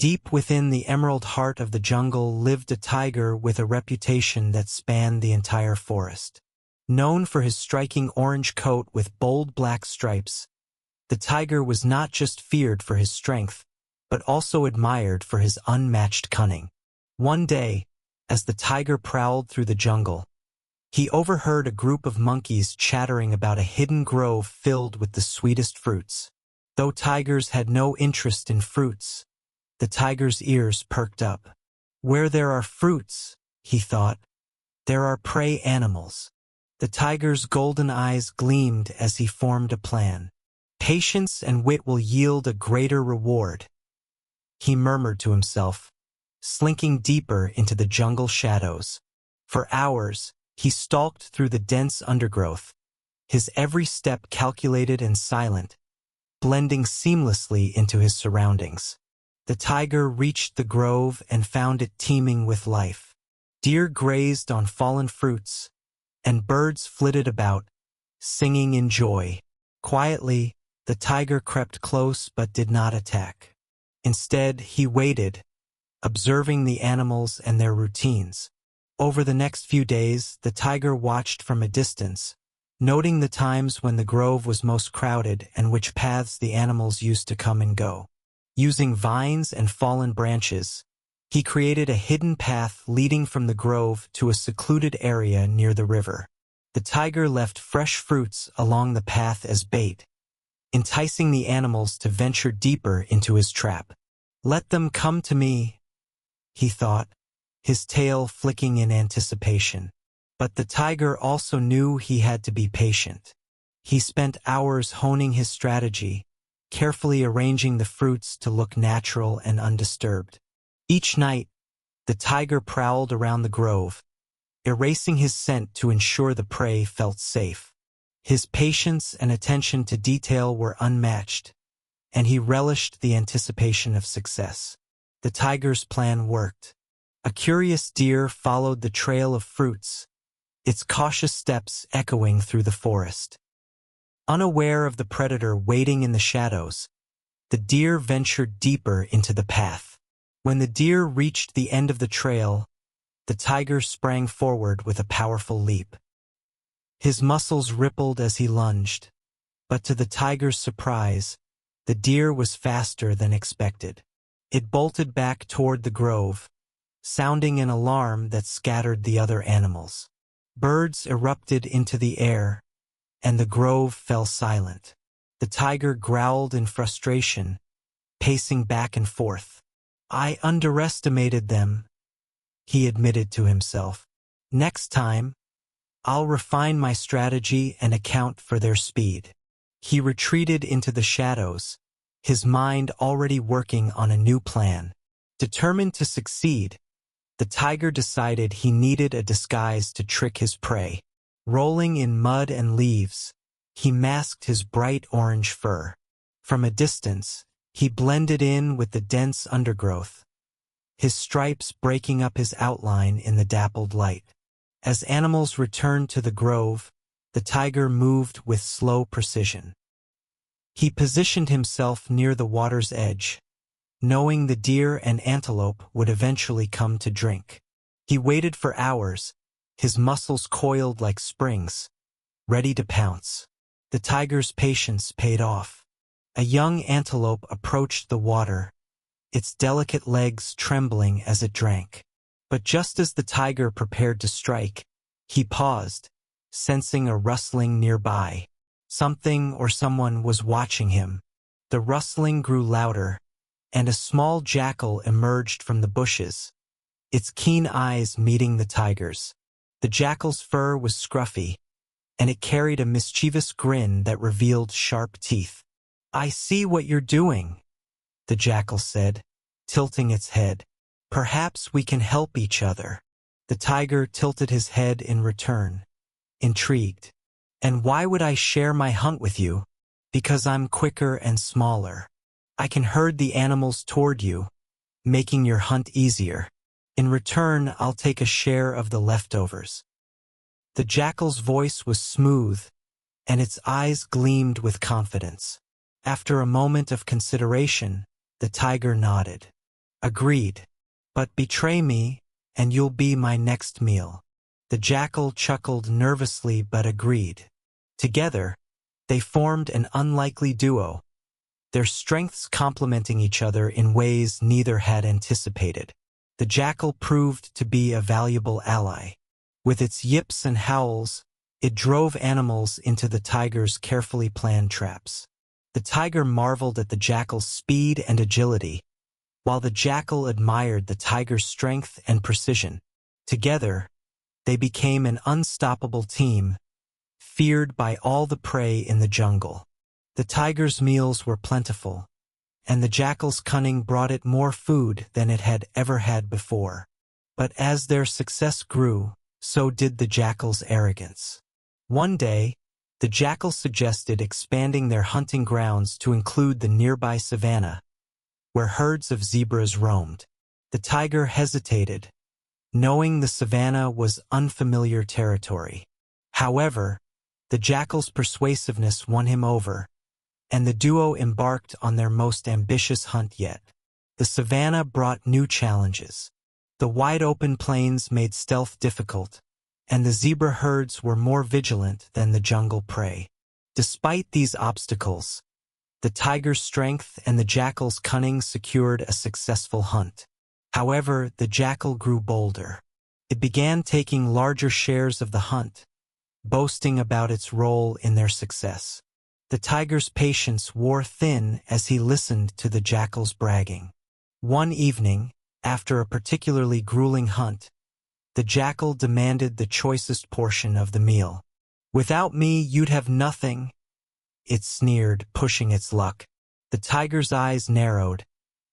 Deep within the emerald heart of the jungle lived a tiger with a reputation that spanned the entire forest. Known for his striking orange coat with bold black stripes, the tiger was not just feared for his strength, but also admired for his unmatched cunning. One day, as the tiger prowled through the jungle, he overheard a group of monkeys chattering about a hidden grove filled with the sweetest fruits. Though tigers had no interest in fruits, the tiger's ears perked up. Where there are fruits, he thought, there are prey animals. The tiger's golden eyes gleamed as he formed a plan. Patience and wit will yield a greater reward, he murmured to himself, slinking deeper into the jungle shadows. For hours, he stalked through the dense undergrowth, his every step calculated and silent, blending seamlessly into his surroundings. The tiger reached the grove and found it teeming with life. Deer grazed on fallen fruits, and birds flitted about, singing in joy. Quietly, the tiger crept close but did not attack. Instead, he waited, observing the animals and their routines. Over the next few days, the tiger watched from a distance, noting the times when the grove was most crowded and which paths the animals used to come and go. Using vines and fallen branches, he created a hidden path leading from the grove to a secluded area near the river. The tiger left fresh fruits along the path as bait, enticing the animals to venture deeper into his trap. "Let them come to me," he thought, his tail flicking in anticipation. But the tiger also knew he had to be patient. He spent hours honing his strategy, carefully arranging the fruits to look natural and undisturbed. Each night, the tiger prowled around the grove, erasing his scent to ensure the prey felt safe. His patience and attention to detail were unmatched, and he relished the anticipation of success. The tiger's plan worked. A curious deer followed the trail of fruits, its cautious steps echoing through the forest. Unaware of the predator waiting in the shadows, the deer ventured deeper into the path. When the deer reached the end of the trail, the tiger sprang forward with a powerful leap. His muscles rippled as he lunged, but to the tiger's surprise, the deer was faster than expected. It bolted back toward the grove, sounding an alarm that scattered the other animals. Birds erupted into the air, and the grove fell silent. The tiger growled in frustration, pacing back and forth. "I underestimated them," he admitted to himself. "Next time, I'll refine my strategy and account for their speed." He retreated into the shadows, his mind already working on a new plan. Determined to succeed, the tiger decided he needed a disguise to trick his prey. Rolling in mud and leaves, he masked his bright orange fur. From a distance, he blended in with the dense undergrowth, his stripes breaking up his outline in the dappled light. As animals returned to the grove, the tiger moved with slow precision. He positioned himself near the water's edge, knowing the deer and antelope would eventually come to drink. He waited for hours, his muscles coiled like springs, ready to pounce. The tiger's patience paid off. A young antelope approached the water, its delicate legs trembling as it drank. But just as the tiger prepared to strike, he paused, sensing a rustling nearby. Something or someone was watching him. The rustling grew louder, and a small jackal emerged from the bushes, its keen eyes meeting the tiger's. The jackal's fur was scruffy, and it carried a mischievous grin that revealed sharp teeth. "I see what you're doing," the jackal said, tilting its head. "Perhaps we can help each other." The tiger tilted his head in return, intrigued. "And why would I share my hunt with you? Because I'm quicker and smaller. I can herd the animals toward you, making your hunt easier. In return, I'll take a share of the leftovers." The jackal's voice was smooth, and its eyes gleamed with confidence. After a moment of consideration, the tiger nodded. Agreed. But betray me, and you'll be my next meal. The jackal chuckled nervously but agreed. Together, they formed an unlikely duo, their strengths complementing each other in ways neither had anticipated. The jackal proved to be a valuable ally. With its yips and howls, it drove animals into the tiger's carefully planned traps. The tiger marveled at the jackal's speed and agility, while the jackal admired the tiger's strength and precision. Together, they became an unstoppable team, feared by all the prey in the jungle. The tiger's meals were plentiful, and the jackal's cunning brought it more food than it had ever had before. But as their success grew, so did the jackal's arrogance. One day, the jackal suggested expanding their hunting grounds to include the nearby savanna, where herds of zebras roamed. The tiger hesitated, knowing the savanna was unfamiliar territory. However, the jackal's persuasiveness won him over, and the duo embarked on their most ambitious hunt yet. The savanna brought new challenges. The wide-open plains made stealth difficult, and the zebra herds were more vigilant than the jungle prey. Despite these obstacles, the tiger's strength and the jackal's cunning secured a successful hunt. However, the jackal grew bolder. It began taking larger shares of the hunt, boasting about its role in their success. The tiger's patience wore thin as he listened to the jackal's bragging. One evening, after a particularly grueling hunt, the jackal demanded the choicest portion of the meal. "Without me, you'd have nothing," it sneered, pushing its luck. The tiger's eyes narrowed,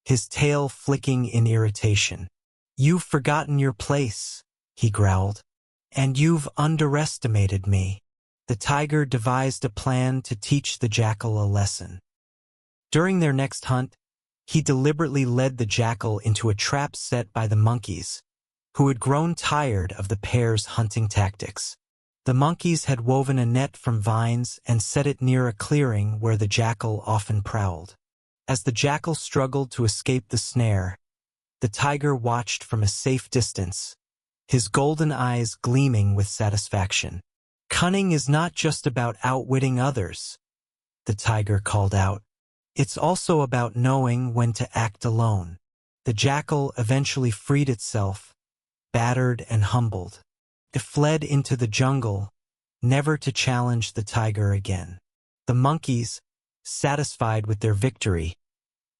his tail flicking in irritation. "You've forgotten your place," he growled. "And you've underestimated me." The tiger devised a plan to teach the jackal a lesson. During their next hunt, he deliberately led the jackal into a trap set by the monkeys, who had grown tired of the pair's hunting tactics. The monkeys had woven a net from vines and set it near a clearing where the jackal often prowled. As the jackal struggled to escape the snare, the tiger watched from a safe distance, his golden eyes gleaming with satisfaction. "Cunning is not just about outwitting others," the tiger called out. "It's also about knowing when to act alone." The jackal eventually freed itself, battered and humbled. It fled into the jungle, never to challenge the tiger again. The monkeys, satisfied with their victory,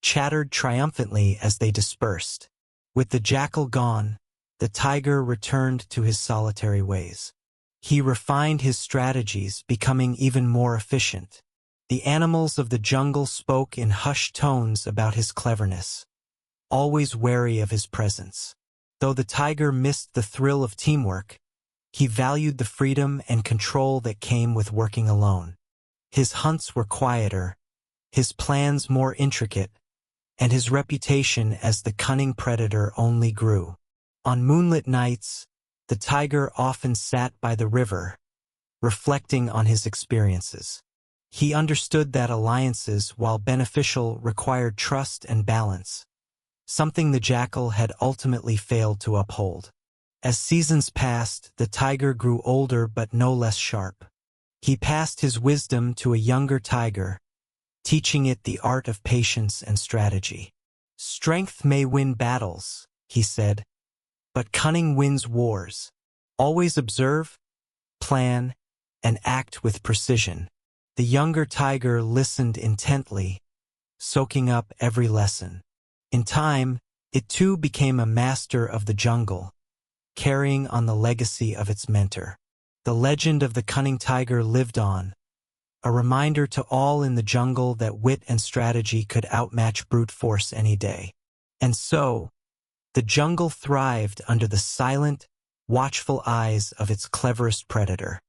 chattered triumphantly as they dispersed. With the jackal gone, the tiger returned to his solitary ways. He refined his strategies, becoming even more efficient. The animals of the jungle spoke in hushed tones about his cleverness, always wary of his presence. Though the tiger missed the thrill of teamwork, he valued the freedom and control that came with working alone. His hunts were quieter, his plans more intricate, and his reputation as the cunning predator only grew. On moonlit nights, the tiger often sat by the river, reflecting on his experiences. He understood that alliances, while beneficial, required trust and balance, something the jackal had ultimately failed to uphold. As seasons passed, the tiger grew older but no less sharp. He passed his wisdom to a younger tiger, teaching it the art of patience and strategy. "Strength may win battles," he said, "but cunning wins wars. Always observe, plan, and act with precision." The younger tiger listened intently, soaking up every lesson. In time, it too became a master of the jungle, carrying on the legacy of its mentor. The legend of the cunning tiger lived on, a reminder to all in the jungle that wit and strategy could outmatch brute force any day. And so, the jungle thrived under the silent, watchful eyes of its cleverest predator.